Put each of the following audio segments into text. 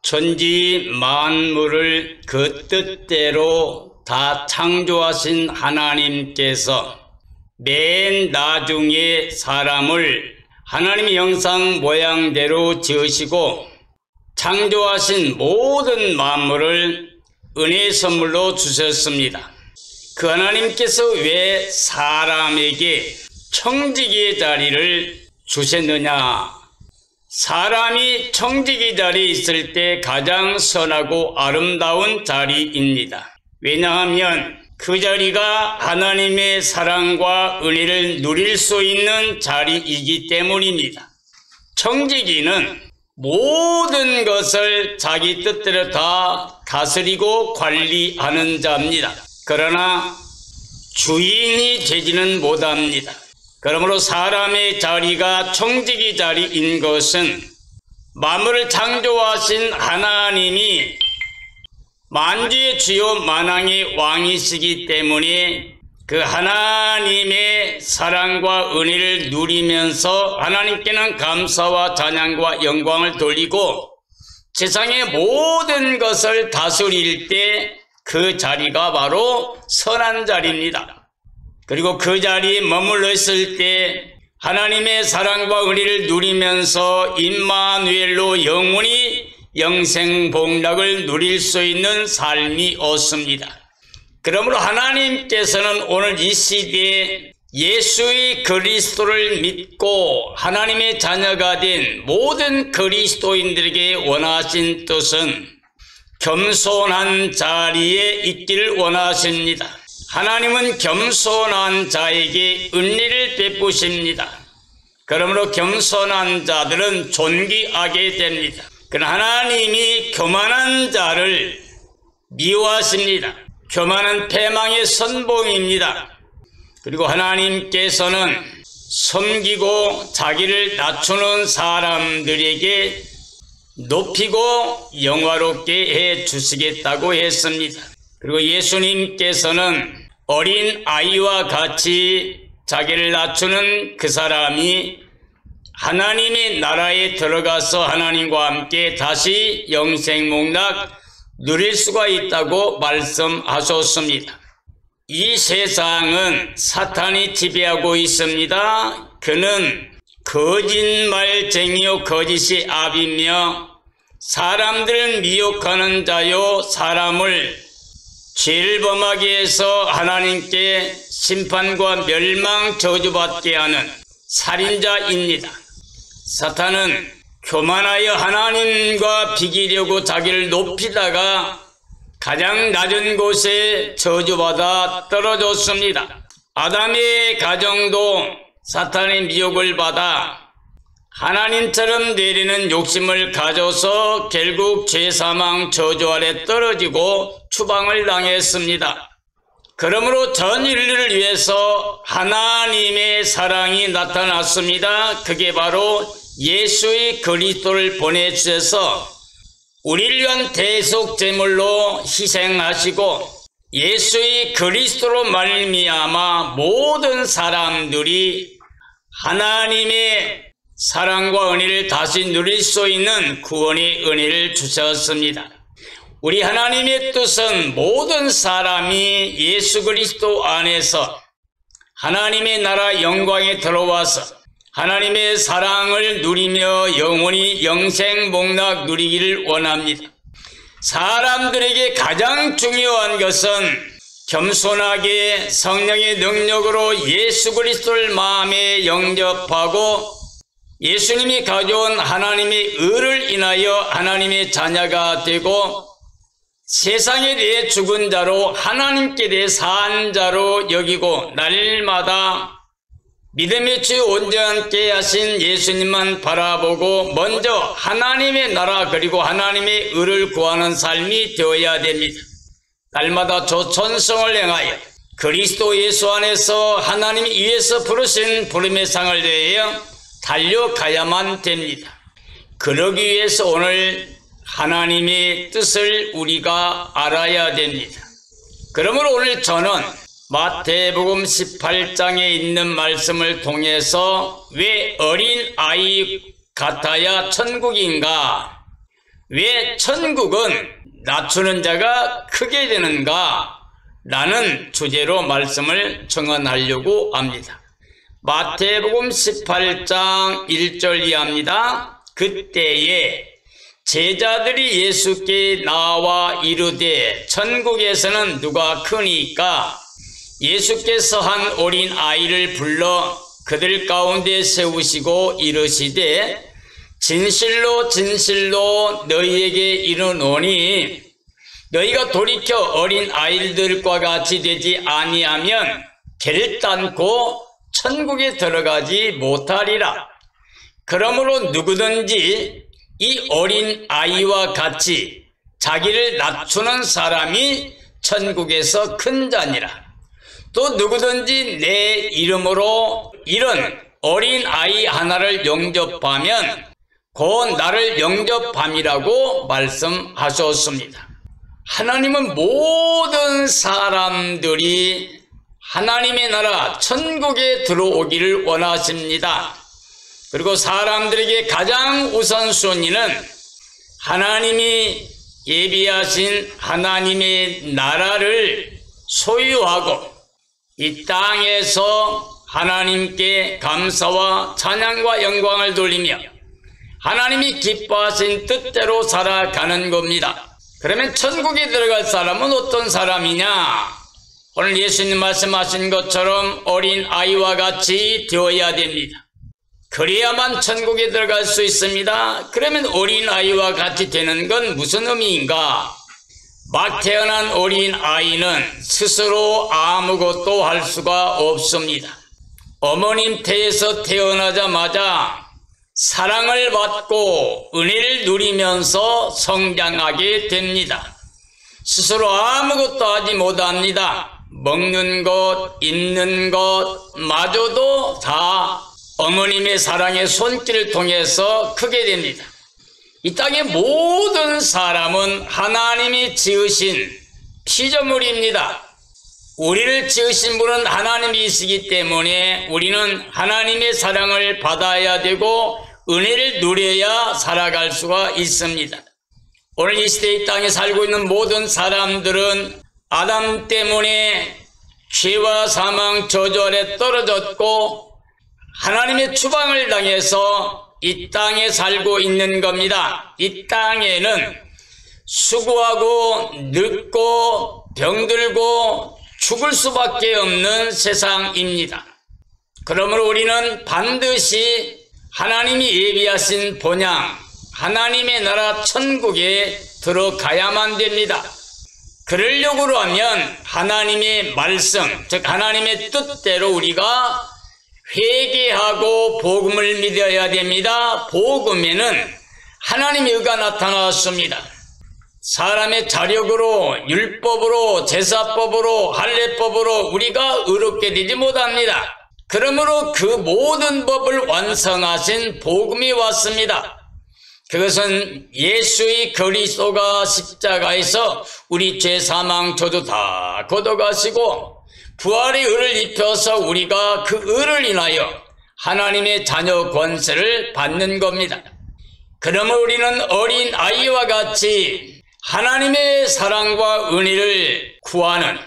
천지 만물을 그 뜻대로 다 창조하신 하나님께서 맨 나중에 사람을 하나님의 형상 모양대로 지으시고 창조하신 모든 만물을 은혜의 선물로 주셨습니다. 그 하나님께서 왜 사람에게 청지기의 자리를 주셨느냐? 사람이 청지기 자리에 있을 때 가장 선하고 아름다운 자리입니다. 왜냐하면 그 자리가 하나님의 사랑과 은혜를 누릴 수 있는 자리이기 때문입니다. 청지기는 모든 것을 자기 뜻대로 다 다스리고 관리하는 자입니다. 그러나 주인이 되지는 못합니다. 그러므로 사람의 자리가 청지기 자리인 것은 만물을 창조하신 하나님이 만주의 주요 만왕의 왕이시기 때문에 그 하나님의 사랑과 은혜를 누리면서 하나님께는 감사와 찬양과 영광을 돌리고 세상의 모든 것을 다스릴 때 그 자리가 바로 선한 자리입니다. 그리고 그 자리에 머물러 있을 때 하나님의 사랑과 은혜를 누리면서 임마누엘로 영원히 영생복락을 누릴 수 있는 삶이 없습니다. 그러므로 하나님께서는 오늘 이 시대에 예수의 그리스도를 믿고 하나님의 자녀가 된 모든 그리스도인들에게 원하신 뜻은 겸손한 자리에 있기를 원하십니다. 하나님은 겸손한 자에게 은혜를 베푸십니다. 그러므로 겸손한 자들은 존귀하게 됩니다. 그러나 하나님이 교만한 자를 미워하십니다. 교만은 패망의 선봉입니다. 그리고 하나님께서는 섬기고 자기를 낮추는 사람들에게 높이고 영화롭게 해 주시겠다고 했습니다. 그리고 예수님께서는 어린 아이와 같이 자기를 낮추는 그 사람이 하나님의 나라에 들어가서 하나님과 함께 다시 영생복락 누릴 수가 있다고 말씀하셨습니다. 이 세상은 사탄이 지배하고 있습니다. 그는 거짓말쟁이요 거짓의 압이며 사람들을 미혹하는 자요 사람을 죄를 범하게 해서 하나님께 심판과 멸망 저주받게 하는 살인자입니다. 사탄은 교만하여 하나님과 비기려고 자기를 높이다가 가장 낮은 곳에 저주받아 떨어졌습니다. 아담의 가정도 사탄의 미혹을 받아 하나님처럼 내리는 욕심을 가져서 결국 죄사망 저주 아래 떨어지고 추방을 당했습니다. 그러므로 전 인류를 위해서 하나님의 사랑이 나타났습니다. 그게 바로 예수의 그리스도를 보내주셔서 우리를 위한 대속제물로 희생하시고 예수의 그리스도로 말미암아 모든 사람들이 하나님의 사랑과 은혜를 다시 누릴 수 있는 구원의 은혜를 주셨습니다. 우리 하나님의 뜻은 모든 사람이 예수 그리스도 안에서 하나님의 나라 영광에 들어와서 하나님의 사랑을 누리며 영원히 영생복락 누리기를 원합니다. 사람들에게 가장 중요한 것은 겸손하게 성령의 능력으로 예수 그리스도를 마음에 영접하고 예수님이 가져온 하나님의 의를 인하여 하나님의 자녀가 되고 세상에 대해 죽은 자로 하나님께 대해 산 자로 여기고 날마다 믿음의 주 온전케 하신 예수님만 바라보고 먼저 하나님의 나라 그리고 하나님의 의를 구하는 삶이 되어야 됩니다. 날마다 조천성을 행하여 그리스도 예수 안에서 하나님이 위에서 부르신 부름의 상을 대하여 달려가야만 됩니다. 그러기 위해서 오늘 하나님의 뜻을 우리가 알아야 됩니다. 그러므로 오늘 저는 마태복음 18장에 있는 말씀을 통해서 왜 어린 아이 같아야 천국인가? 왜 천국은 낮추는 자가 크게 되는가? 라는 주제로 말씀을 정언하려고 합니다. 마태복음 18장 1절 이하입니다. 그때에 제자들이 예수께 나와 이르되 천국에서는 누가 크니까? 예수께서 한 어린 아이를 불러 그들 가운데 세우시고 이르시되 진실로 진실로 너희에게 이르노니 너희가 돌이켜 어린 아이들과 같이 되지 아니하면 결단코 천국에 들어가지 못하리라. 그러므로 누구든지 이 어린 아이와 같이 자기를 낮추는 사람이 천국에서 큰 자니라. 또 누구든지 내 이름으로 이런 어린 아이 하나를 영접하면 곧 나를 영접함이라고 말씀하셨습니다. 하나님은 모든 사람들이 하나님의 나라 천국에 들어오기를 원하십니다. 그리고 사람들에게 가장 우선순위는 하나님이 예비하신 하나님의 나라를 소유하고 이 땅에서 하나님께 감사와 찬양과 영광을 돌리며 하나님이 기뻐하신 뜻대로 살아가는 겁니다. 그러면 천국에 들어갈 사람은 어떤 사람이냐? 오늘 예수님 말씀하신 것처럼 어린 아이와 같이 되어야 됩니다. 그래야만 천국에 들어갈 수 있습니다. 그러면 어린 아이와 같이 되는 건 무슨 의미인가? 막 태어난 어린 아이는 스스로 아무것도 할 수가 없습니다. 어머님 태에서 태어나자마자 사랑을 받고 은혜를 누리면서 성장하게 됩니다. 스스로 아무것도 하지 못합니다. 먹는 것, 입는 것 마저도 다 어머님의 사랑의 손길을 통해서 크게 됩니다. 이 땅의 모든 사람은 하나님이 지으신 피조물입니다. 우리를 지으신 분은 하나님이시기 때문에 우리는 하나님의 사랑을 받아야 되고 은혜를 누려야 살아갈 수가 있습니다. 오늘 이 시대 이 땅에 살고 있는 모든 사람들은 아담 때문에 죄와 사망 저주 아래 떨어졌고 하나님의 추방을 당해서 이 땅에 살고 있는 겁니다. 이 땅에는 수고하고 늙고 병들고 죽을 수밖에 없는 세상입니다. 그러므로 우리는 반드시 하나님이 예비하신 본향, 하나님의 나라 천국에 들어가야만 됩니다. 그러려고 하면 하나님의 말씀, 즉 하나님의 뜻대로 우리가 회개하고 복음을 믿어야 됩니다. 복음에는 하나님의 의가 나타났습니다. 사람의 자력으로, 율법으로, 제사법으로, 할례법으로 우리가 의롭게 되지 못합니다. 그러므로 그 모든 법을 완성하신 복음이 왔습니다. 그것은 예수의 그리스도가 십자가에서 우리 죄 사망 저주 다 걷어가시고 부활의 의를 입혀서 우리가 그 의를 인하여 하나님의 자녀 권세를 받는 겁니다. 그러므로 우리는 어린 아이와 같이 하나님의 사랑과 은혜를 구하는,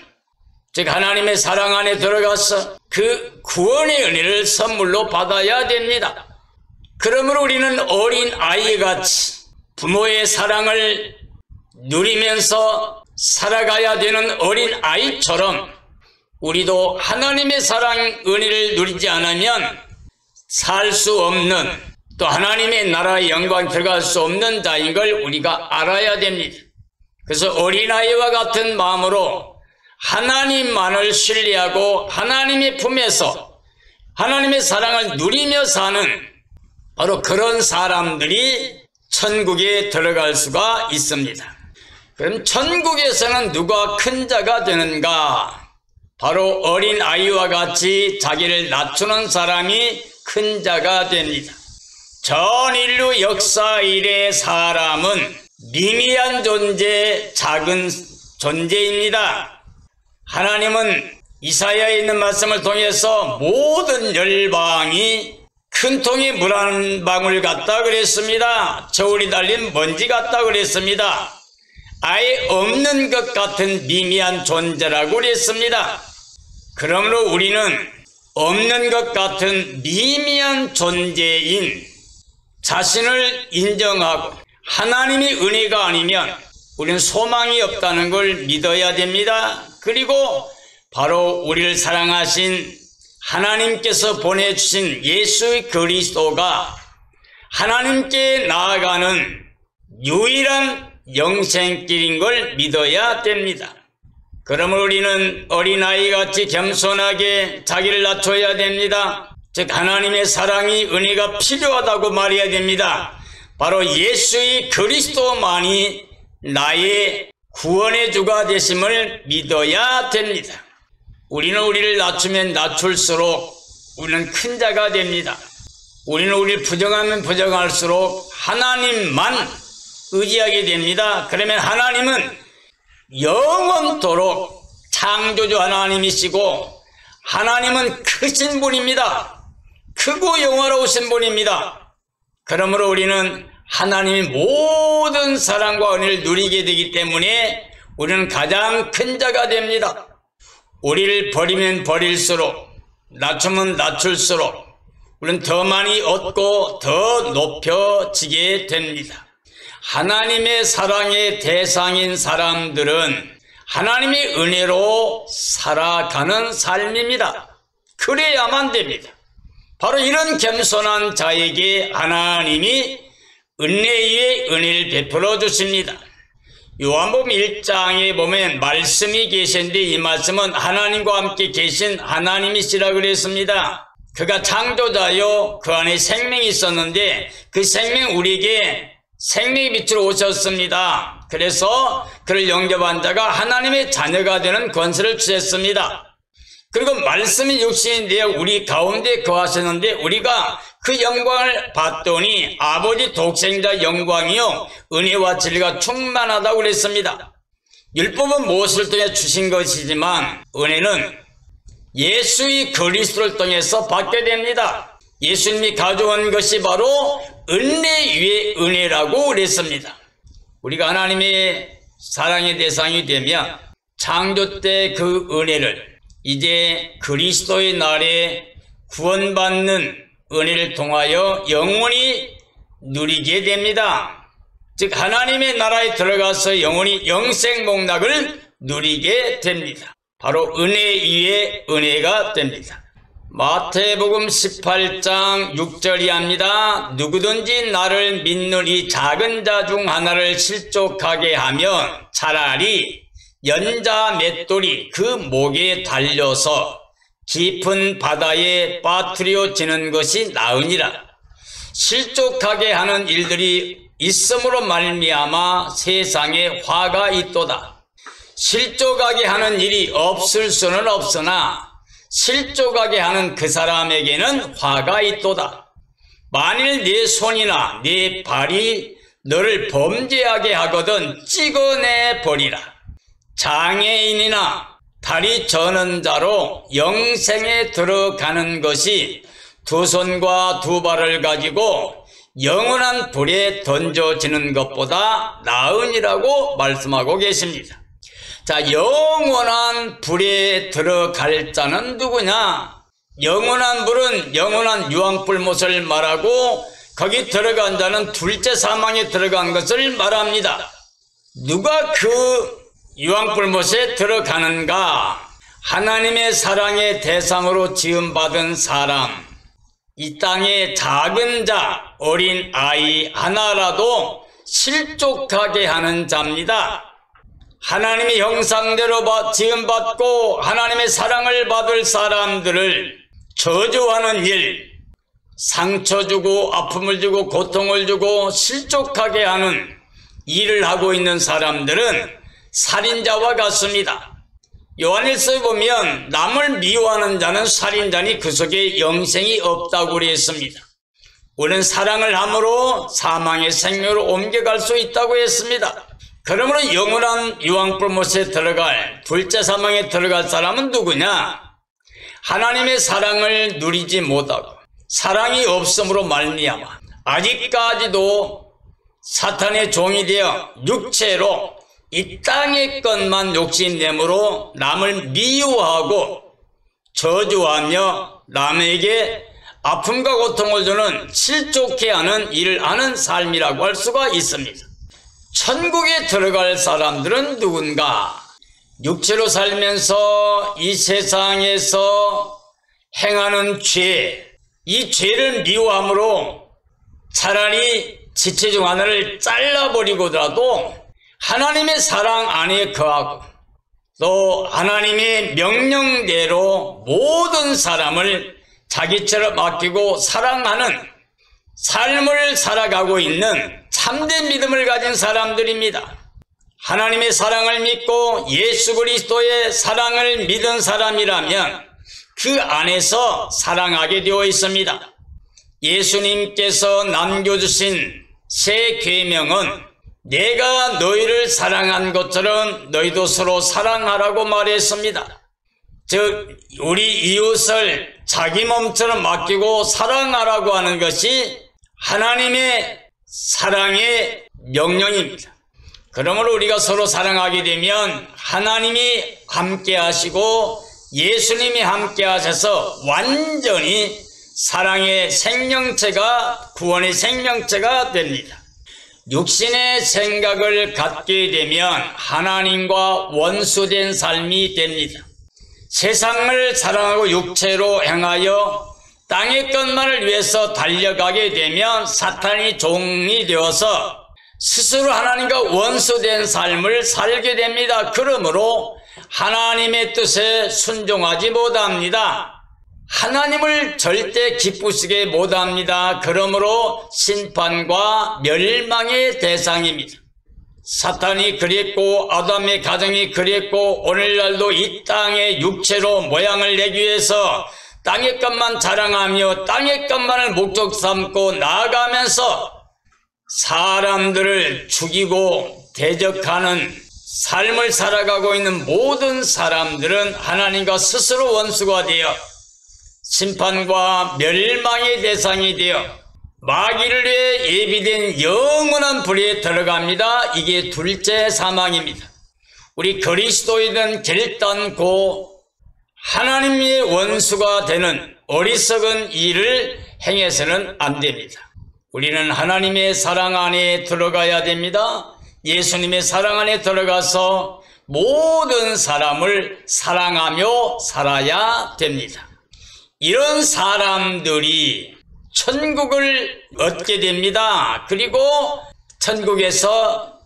즉 하나님의 사랑 안에 들어가서 그 구원의 은혜를 선물로 받아야 됩니다. 그러므로 우리는 어린 아이같이 부모의 사랑을 누리면서 살아가야 되는 어린 아이처럼 우리도 하나님의 사랑 은혜를 누리지 않으면 살 수 없는, 또 하나님의 나라의 영광에 들어갈 수 없는 자인 걸 우리가 알아야 됩니다. 그래서 어린아이와 같은 마음으로 하나님만을 신뢰하고 하나님의 품에서 하나님의 사랑을 누리며 사는 바로 그런 사람들이 천국에 들어갈 수가 있습니다. 그럼 천국에서는 누가 큰 자가 되는가? 바로 어린 아이와 같이 자기를 낮추는 사람이 큰 자가 됩니다. 전 인류 역사 이래 사람은 미미한 존재, 작은 존재입니다. 하나님은 이사야에 있는 말씀을 통해서 모든 열방이 큰 통에 물 한 방울 같다 그랬습니다. 저울이 달린 먼지 같다 그랬습니다. 아예 없는 것 같은 미미한 존재라고 그랬습니다. 그러므로 우리는 없는 것 같은 미미한 존재인 자신을 인정하고 하나님의 은혜가 아니면 우리는 소망이 없다는 걸 믿어야 됩니다. 그리고 바로 우리를 사랑하신 하나님께서 보내주신 예수 그리스도가 하나님께 나아가는 유일한 영생길인 걸 믿어야 됩니다. 그러므로 우리는 어린아이같이 겸손하게 자기를 낮춰야 됩니다. 즉 하나님의 사랑이 은혜가 필요하다고 말해야 됩니다. 바로 예수의 그리스도만이 나의 구원의 주가 되심을 믿어야 됩니다. 우리는 우리를 낮추면 낮출수록 우리는 큰 자가 됩니다. 우리는 우리를 부정하면 부정할수록 하나님만 의지하게 됩니다. 그러면 하나님은 영원토록 창조주 하나님이시고 하나님은 크신 분입니다. 크고 영화로우신 분입니다. 그러므로 우리는 하나님의 모든 사랑과 은혜를 누리게 되기 때문에 우리는 가장 큰 자가 됩니다. 우리를 버리면 버릴수록, 낮추면 낮출수록 우리는 더 많이 얻고 더 높여지게 됩니다. 하나님의 사랑의 대상인 사람들은 하나님의 은혜로 살아가는 삶입니다. 그래야만 됩니다. 바로 이런 겸손한 자에게 하나님이 은혜 위에 은혜를 베풀어 주십니다. 요한복음 1장에 보면 말씀이 계신데 이 말씀은 하나님과 함께 계신 하나님이시라 그랬습니다. 그가 창조자요 그 안에 생명이 있었는데 그 생명 우리에게 생명의 빛으로 오셨습니다. 그래서 그를 영접한 자가 하나님의 자녀가 되는 권세를 주셨습니다. 그리고 말씀이 육신이 되어 우리 가운데 거하셨는데 우리가 그 영광을 봤더니 아버지 독생자 영광이요 은혜와 진리가 충만하다고 그랬습니다. 율법은 무엇을 통해 주신 것이지만 은혜는 예수의 그리스도를 통해서 받게 됩니다. 예수님이 가져온 것이 바로 은혜 위에 은혜라고 그랬습니다. 우리가 하나님의 사랑의 대상이 되면 창조 때 그 은혜를 이제 그리스도의 날에 구원받는 은혜를 통하여 영원히 누리게 됩니다. 즉 하나님의 나라에 들어가서 영원히 영생복락을 누리게 됩니다. 바로 은혜 위에 은혜가 됩니다. 마태복음 18장 6절이 합니다. 누구든지 나를 믿는 이 작은 자 중 하나를 실족하게 하면 차라리 연자 맷돌이 그 목에 달려서 깊은 바다에 빠뜨려지는 것이 나으니라. 실족하게 하는 일들이 있음으로 말미암아 세상에 화가 있도다. 실족하게 하는 일이 없을 수는 없으나 실족하게 하는 그 사람에게는 화가 있도다. 만일 네 손이나 네 발이 너를 범죄하게 하거든 찍어내 버리라. 장애인이나 다리 저는 자로 영생에 들어가는 것이 두 손과 두 발을 가지고 영원한 불에 던져지는 것보다 나으니라고 말씀하고 계십니다. 자, 영원한 불에 들어갈 자는 누구냐? 영원한 불은 영원한 유황불못을 말하고 거기 들어간 자는 둘째 사망에 들어간 것을 말합니다. 누가 그 유황불못에 들어가는가? 하나님의 사랑의 대상으로 지음받은 사람, 이 땅의 작은 자, 어린 아이 하나라도 실족하게 하는 자입니다. 하나님의 형상대로 지음받고 하나님의 사랑을 받을 사람들을 저주하는 일, 상처 주고 아픔을 주고 고통을 주고 실족하게 하는 일을 하고 있는 사람들은 살인자와 같습니다. 요한일서에 보면 남을 미워하는 자는 살인자니 그 속에 영생이 없다고 그랬습니다. 우리는 사랑을 함으로 사망의 생명으로 옮겨갈 수 있다고 했습니다. 그러므로 영원한 유황불못에 들어갈, 둘째 사망에 들어갈 사람은 누구냐? 하나님의 사랑을 누리지 못하고 사랑이 없음으로 말미암아 아직까지도 사탄의 종이 되어 육체로 이 땅의 것만 욕심내므로 남을 미워하고 저주하며 남에게 아픔과 고통을 주는 실족해 하는 일을 하는 삶이라고 할 수가 있습니다. 천국에 들어갈 사람들은 누군가? 육체로 살면서 이 세상에서 행하는 죄, 이 죄를 미워함으로 차라리 지체 중 하나를 잘라버리고라도 하나님의 사랑 안에 거하고 또 하나님의 명령대로 모든 사람을 자기처럼 아끼고 사랑하는 삶을 살아가고 있는 참된 믿음을 가진 사람들입니다. 하나님의 사랑을 믿고 예수 그리스도의 사랑을 믿은 사람이라면 그 안에서 사랑하게 되어 있습니다. 예수님께서 남겨주신 새 계명은 내가 너희를 사랑한 것처럼 너희도 서로 사랑하라고 말했습니다. 즉 우리 이웃을 자기 몸처럼 아끼고 사랑하라고 하는 것이 하나님의 사랑의 명령입니다. 그러므로 우리가 서로 사랑하게 되면 하나님이 함께 하시고 예수님이 함께 하셔서 완전히 사랑의 생명체가 구원의 생명체가 됩니다. 육신의 생각을 갖게 되면 하나님과 원수된 삶이 됩니다. 세상을 사랑하고 육체로 행하여 땅의 것만을 위해서 달려가게 되면 사탄의 종이 되어서 스스로 하나님과 원수된 삶을 살게 됩니다. 그러므로 하나님의 뜻에 순종하지 못합니다. 하나님을 절대 기쁘시게 못합니다. 그러므로 심판과 멸망의 대상입니다. 사탄이 그랬고 아담의 가정이 그랬고 오늘날도 이 땅에 육체로 모양을 내기 위해서 땅의 것만 자랑하며 땅의 것만을 목적 삼고 나아가면서 사람들을 죽이고 대적하는 삶을 살아가고 있는 모든 사람들은 하나님과 스스로 원수가 되어 심판과 멸망의 대상이 되어 마귀를 위해 예비된 영원한 불에 들어갑니다. 이게 둘째 사망입니다. 우리 그리스도인은 결단코 하나님의 원수가 되는 어리석은 일을 행해서는 안 됩니다. 우리는 하나님의 사랑 안에 들어가야 됩니다. 예수님의 사랑 안에 들어가서 모든 사람을 사랑하며 살아야 됩니다. 이런 사람들이 천국을 얻게 됩니다. 그리고 천국에서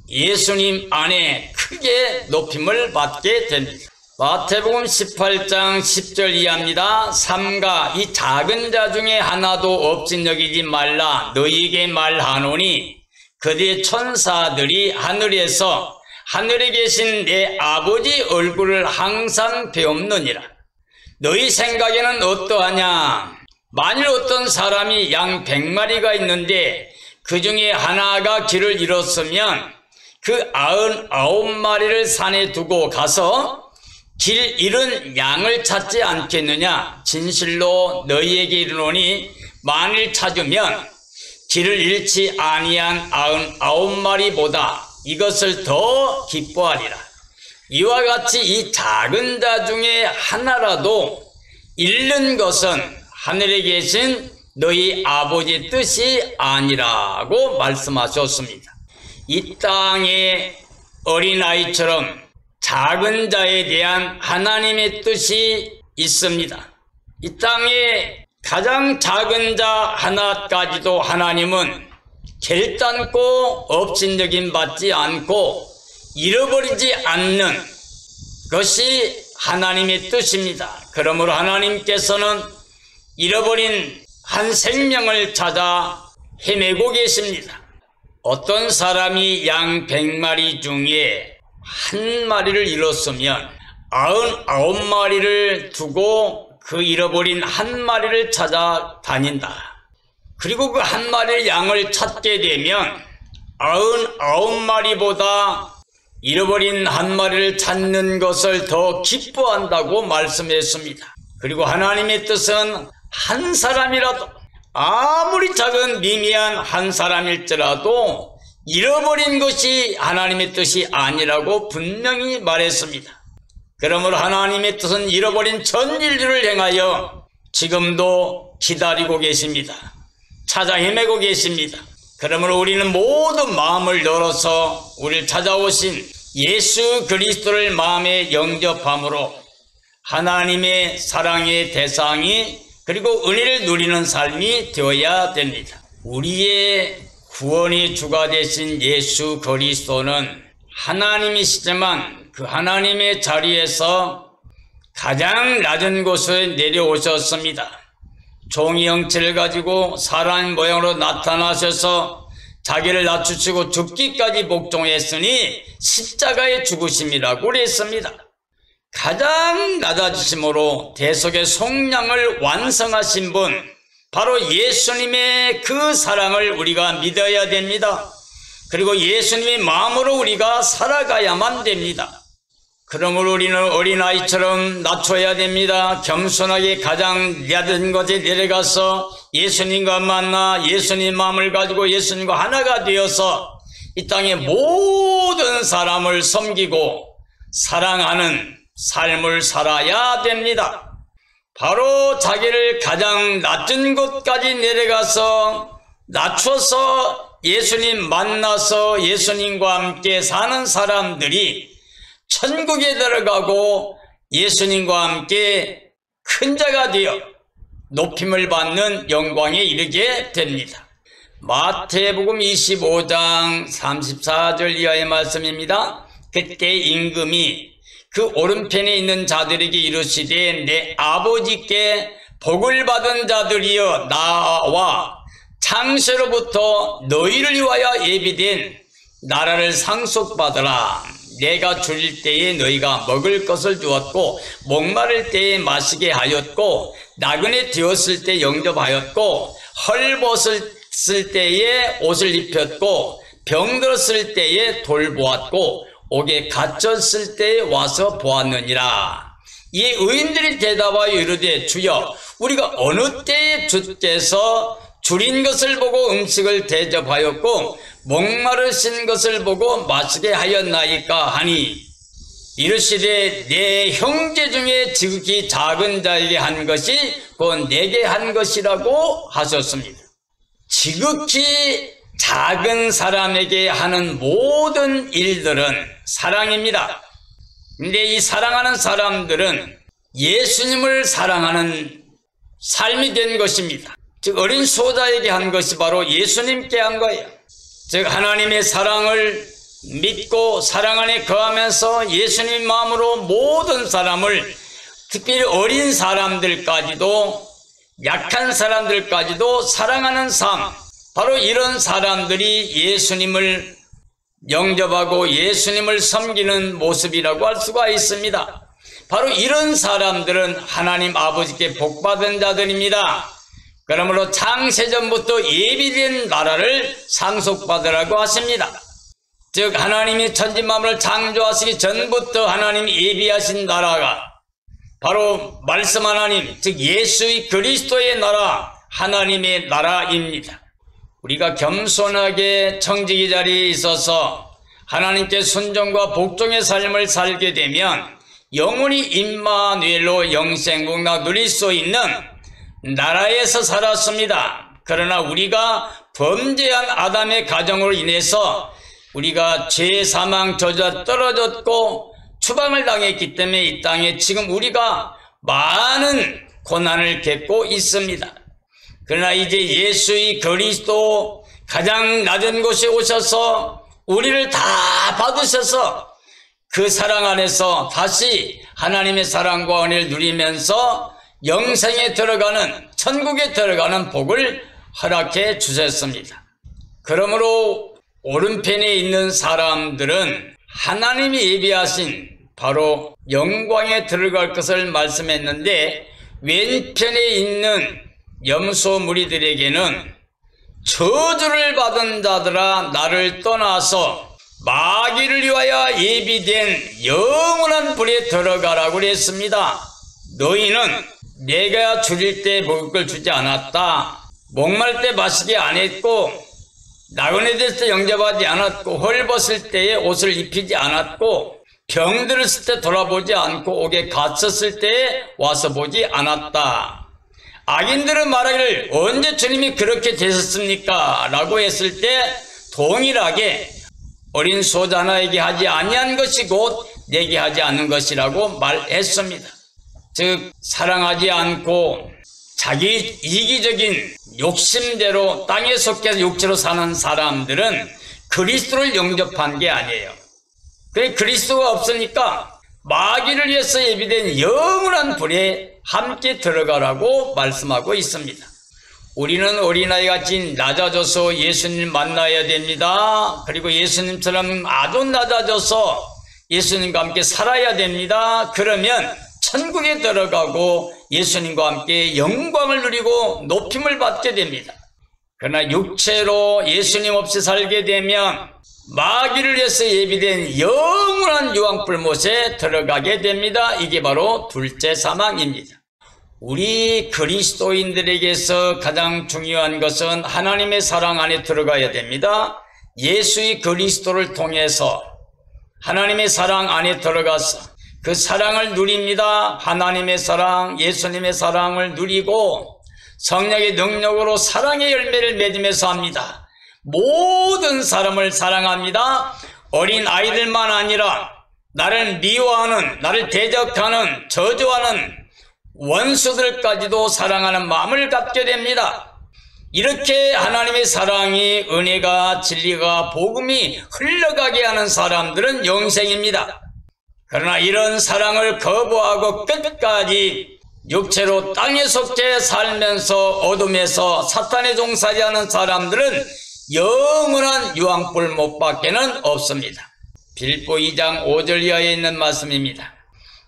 예수님 안에 크게 높임을 받게 됩니다. 마태복음 18장 10절 이하입니다. 삼가 이 작은 자 중에 하나도 없인 여기지 말라. 너희에게 말하노니 그대 천사들이 하늘에서 하늘에 계신 내 아버지 얼굴을 항상 배움느니라. 너희 생각에는 어떠하냐? 만일 어떤 사람이 양 100마리가 있는데 그 중에 하나가 길을 잃었으면 그 99마리를 산에 두고 가서 길 잃은 양을 찾지 않겠느냐? 진실로 너희에게 이르노니 만일 찾으면 길을 잃지 아니한 99마리보다 이것을 더 기뻐하리라. 이와 같이 이 작은 자 중에 하나라도 잃는 것은 하늘에 계신 너희 아버지 뜻이 아니라고 말씀하셨습니다. 이 땅의 어린아이처럼 작은 자에 대한 하나님의 뜻이 있습니다. 이 땅에 가장 작은 자 하나까지도 하나님은 결단코 업신여김 받지 않고 잃어버리지 않는 것이 하나님의 뜻입니다. 그러므로 하나님께서는 잃어버린 한 생명을 찾아 헤매고 계십니다. 어떤 사람이 양 100마리 중에 한 마리를 잃었으면 99마리를 두고 그 잃어버린 한 마리를 찾아 다닌다. 그리고 그 한 마리의 양을 찾게 되면 99마리보다 잃어버린 한 마리를 찾는 것을 더 기뻐한다고 말씀했습니다. 그리고 하나님의 뜻은 한 사람이라도, 아무리 작은 미미한 한 사람일지라도 잃어버린 것이 하나님의 뜻이 아니라고 분명히 말했습니다. 그러므로 하나님의 뜻은 잃어버린 전 인류를 향하여 지금도 기다리고 계십니다. 찾아 헤매고 계십니다. 그러므로 우리는 모두 마음을 열어서 우리를 찾아오신 예수 그리스도를 마음에 영접함으로 하나님의 사랑의 대상이 그리고 은혜를 누리는 삶이 되어야 됩니다. 우리의 구원의 주가 되신 예수 그리스도는 하나님이시지만 그 하나님의 자리에서 가장 낮은 곳에 내려오셨습니다. 종의 형체를 가지고 사람 모양으로 나타나셔서 자기를 낮추시고 죽기까지 복종했으니 십자가의 죽으심이라고 그랬습니다. 가장 낮아지심으로 대속의 속량을 완성하신 분, 바로 예수님의 그 사랑을 우리가 믿어야 됩니다. 그리고 예수님의 마음으로 우리가 살아가야만 됩니다. 그러므로 우리는 어린아이처럼 낮춰야 됩니다. 겸손하게 가장 낮은 곳에 내려가서 예수님과 만나 예수님 마음을 가지고 예수님과 하나가 되어서 이 땅의 모든 사람을 섬기고 사랑하는 삶을 살아야 됩니다. 바로 자기를 가장 낮은 곳까지 내려가서 낮춰서 예수님 만나서 예수님과 함께 사는 사람들이 천국에 들어가고 예수님과 함께 큰 자가 되어 높임을 받는 영광에 이르게 됩니다. 마태복음 25장 34절 이하의 말씀입니다. 그때 임금이 그 오른편에 있는 자들에게 이르시되 내 아버지께 복을 받은 자들이여 나와 창세로부터 너희를 위하여 예비된 나라를 상속받으라. 내가 줄일 때에 너희가 먹을 것을 주었고 목마를 때에 마시게 하였고 나그네 되었을 때 영접하였고 헐벗었을 때에 옷을 입혔고 병들었을 때에 돌보았고 옥에 갇혔을 때에 와서 보았느니라. 이 의인들이 대답하여 이르되 주여 우리가 어느 때에 주께서 줄인 것을 보고 음식을 대접하였고 목마르신 것을 보고 마시게 하였나이까 하니 이르시되 내 형제 중에 지극히 작은 자에게 한 것이 곧 내게 한 것이라고 하셨습니다. 지극히 작은 사람에게 하는 모든 일들은 사랑입니다. 근데 이 사랑하는 사람들은 예수님을 사랑하는 삶이 된 것입니다. 즉 어린 소자에게 한 것이 바로 예수님께 한 거예요. 즉 하나님의 사랑을 믿고 사랑 안에 거하면서 예수님 마음으로 모든 사람을, 특별히 어린 사람들까지도 약한 사람들까지도 사랑하는 삶, 바로 이런 사람들이 예수님을 영접하고 예수님을 섬기는 모습이라고 할 수가 있습니다. 바로 이런 사람들은 하나님 아버지께 복받은 자들입니다. 그러므로 창세전부터 예비된 나라를 상속받으라고 하십니다. 즉 하나님이 천지만물을 창조하시기 전부터 하나님이 예비하신 나라가 바로 말씀 하나님, 즉 예수의 그리스도의 나라, 하나님의 나라입니다. 우리가 겸손하게 청지기 자리에 있어서 하나님께 순종과 복종의 삶을 살게 되면 영원히 임마누엘로 영생국락 누릴 수 있는 나라에서 살았습니다. 그러나 우리가 범죄한 아담의 가정으로 인해서 우리가 죄, 사망, 저주가 떨어졌고 추방을 당했기 때문에 이 땅에 지금 우리가 많은 고난을 겪고 있습니다. 그러나 이제 예수의 그리스도 가장 낮은 곳에 오셔서 우리를 다 받으셔서 그 사랑 안에서 다시 하나님의 사랑과 은혜를 누리면서 영생에 들어가는, 천국에 들어가는 복을 허락해 주셨습니다. 그러므로 오른편에 있는 사람들은 하나님이 예비하신 바로 영광에 들어갈 것을 말씀했는데, 왼편에 있는 염소 무리들에게는 저주를 받은 자들아 나를 떠나서 마귀를 위하여 예비된 영원한 불에 들어가라고 그랬습니다. 너희는 내가 줄일 때 먹을 걸 주지 않았다. 목말 때 마시게 안 했고, 나그네 됐을 때 영접하지 않았고, 헐벗을 때에 옷을 입히지 않았고, 병들었을 때 돌아보지 않고, 옥에 갇혔을 때에 와서 보지 않았다. 악인들은 말하기를 언제 주님이 그렇게 되셨습니까? 라고 했을 때 동일하게 어린 소자 하나에게 하지 아니한 것이 곧 내게 하지 않는 것이라고 말했습니다. 즉 사랑하지 않고 자기 이기적인 욕심대로 땅에 속해서 육체로 사는 사람들은 그리스도를 영접한 게 아니에요. 그래 그리스도가 없으니까 마귀를 위해서 예비된 영원한 불에 함께 들어가라고 말씀하고 있습니다. 우리는 어린아이같이 낮아져서 예수님 만나야 됩니다. 그리고 예수님처럼 아주 낮아져서 예수님과 함께 살아야 됩니다. 그러면 천국에 들어가고 예수님과 함께 영광을 누리고 높임을 받게 됩니다. 그러나 육체로 예수님 없이 살게 되면 마귀를 위해서 예비된 영원한 유황불못에 들어가게 됩니다. 이게 바로 둘째 사망입니다. 우리 그리스도인들에게서 가장 중요한 것은 하나님의 사랑 안에 들어가야 됩니다. 예수의 그리스도를 통해서 하나님의 사랑 안에 들어가서 그 사랑을 누립니다. 하나님의 사랑, 예수님의 사랑을 누리고 성령의 능력으로 사랑의 열매를 맺으면서 합니다. 모든 사람을 사랑합니다. 어린 아이들만 아니라 나를 미워하는, 나를 대적하는, 저주하는 원수들까지도 사랑하는 마음을 갖게 됩니다. 이렇게 하나님의 사랑이, 은혜가, 진리가, 복음이 흘러가게 하는 사람들은 영생입니다. 그러나 이런 사랑을 거부하고 끝까지 육체로 땅에 속해 살면서 어둠에서 사탄에 종살이하는 사람들은 영원한 유황불못밖에는 없습니다. 빌립보 2장 5절 이하에 있는 말씀입니다.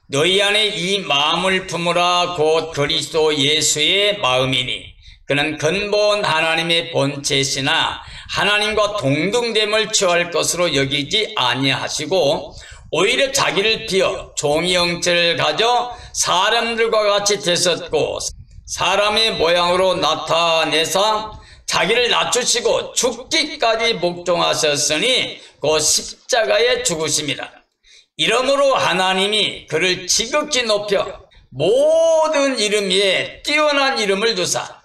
너희 안에 이 마음을 품으라 곧 그리스도 예수의 마음이니 그는 근본 하나님의 본체시나 하나님과 동등됨을 취할 것으로 여기지 아니하시고 오히려 자기를 비어 종의 형체를 가져 사람들과 같이 되셨고 사람의 모양으로 나타내사 자기를 낮추시고 죽기까지 복종하셨으니 그 십자가에 죽으심이라. 이러므로 하나님이 그를 지극히 높여 모든 이름 위에 뛰어난 이름을 두사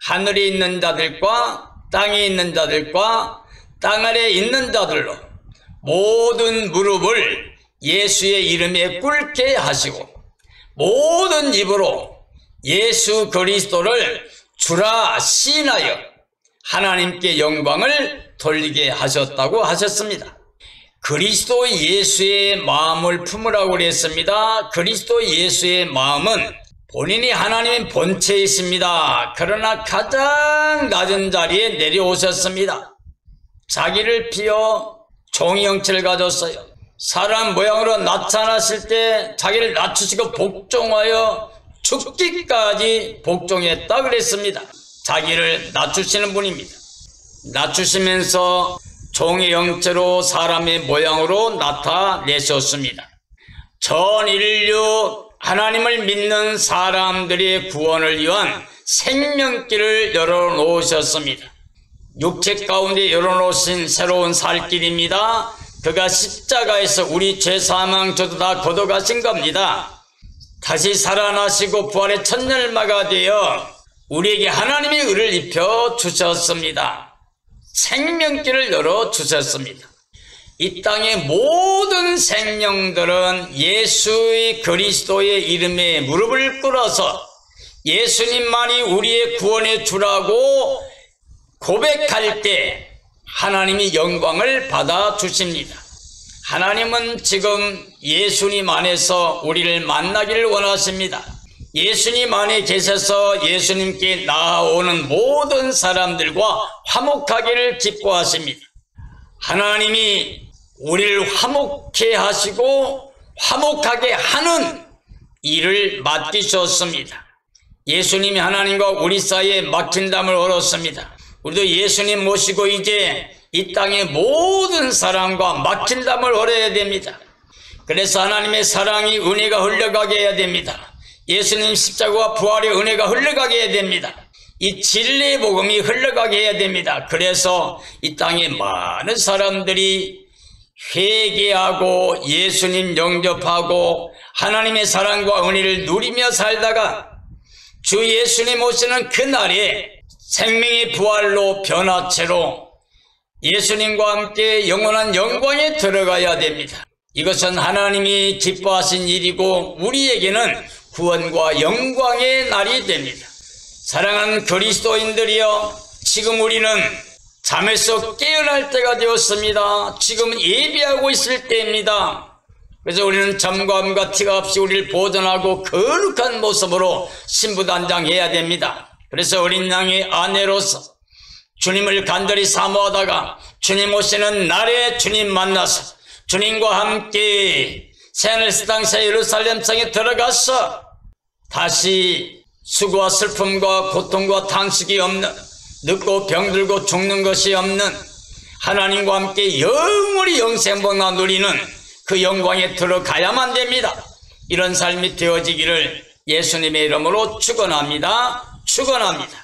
하늘에 있는 자들과 땅에 있는 자들과 땅 아래에 있는 자들로 모든 무릎을 예수의 이름에 꿇게 하시고 모든 입으로 예수 그리스도를 주라 시인하여 하나님께 영광을 돌리게 하셨다고 하셨습니다. 그리스도 예수의 마음을 품으라고 그랬습니다. 그리스도 예수의 마음은 본인이 하나님의 본체이십니다. 그러나 가장 낮은 자리에 내려오셨습니다. 자기를 비워 종의 형체를 가졌어요. 사람 모양으로 나타났을 때 자기를 낮추시고 복종하여 죽기까지 복종했다 그랬습니다. 자기를 낮추시는 분입니다. 낮추시면서 종의 형체로 사람의 모양으로 나타내셨습니다. 전 인류 하나님을 믿는 사람들의 구원을 위한 생명길을 열어놓으셨습니다. 육체 가운데 열어놓으신 새로운 살길입니다. 그가 십자가에서 우리 죄사망 저도 다 걷어가신 겁니다. 다시 살아나시고 부활의 첫 열마가 되어 우리에게 하나님의 의를 입혀 주셨습니다. 생명길을 열어주셨습니다. 이 땅의 모든 생명들은 예수의 그리스도의 이름에 무릎을 꿇어서 예수님만이 우리의 구원의 주라고 고백할 때 하나님이 영광을 받아 주십니다. 하나님은 지금 예수님 안에서 우리를 만나기를 원하십니다. 예수님 안에 계셔서 예수님께 나아오는 모든 사람들과 화목하기를 기뻐하십니다. 하나님이 우리를 화목해 하시고 화목하게 하는 일을 맡기셨습니다. 예수님이 하나님과 우리 사이에 막힌 담을 얼었습니다. 우리도 예수님 모시고 이제 이 땅의 모든 사람과 막힌 담을 얼어야 됩니다. 그래서 하나님의 사랑이 은혜가 흘러가게 해야 됩니다. 예수님 십자가와 부활의 은혜가 흘러가게 해야 됩니다. 이 진리의 복음이 흘러가게 해야 됩니다. 그래서 이 땅에 많은 사람들이 회개하고 예수님 영접하고 하나님의 사랑과 은혜를 누리며 살다가 주 예수님 오시는 그날에 생명의 부활로 변화체로 예수님과 함께 영원한 영광에 들어가야 됩니다. 이것은 하나님이 기뻐하신 일이고 우리에게는 구원과 영광의 날이 됩니다. 사랑하는 그리스도인들이여, 지금 우리는 잠에서 깨어날 때가 되었습니다. 지금 예비하고 있을 때입니다. 그래서 우리는 점검과 티가 없이 우리를 보존하고 거룩한 모습으로 신부단장해야 됩니다. 그래서 어린 양의 아내로서 주님을 간절히 사모하다가 주님 오시는 날에 주님 만나서 주님과 함께 새하늘 땅 새 예루살렘 땅에 들어가서 다시 수고와 슬픔과 고통과 탄식이 없는, 늙고 병들고 죽는 것이 없는 하나님과 함께 영원히 영생복만 누리는 그 영광에 들어가야만 됩니다. 이런 삶이 되어지기를 예수님의 이름으로 축원합니다. 축원합니다.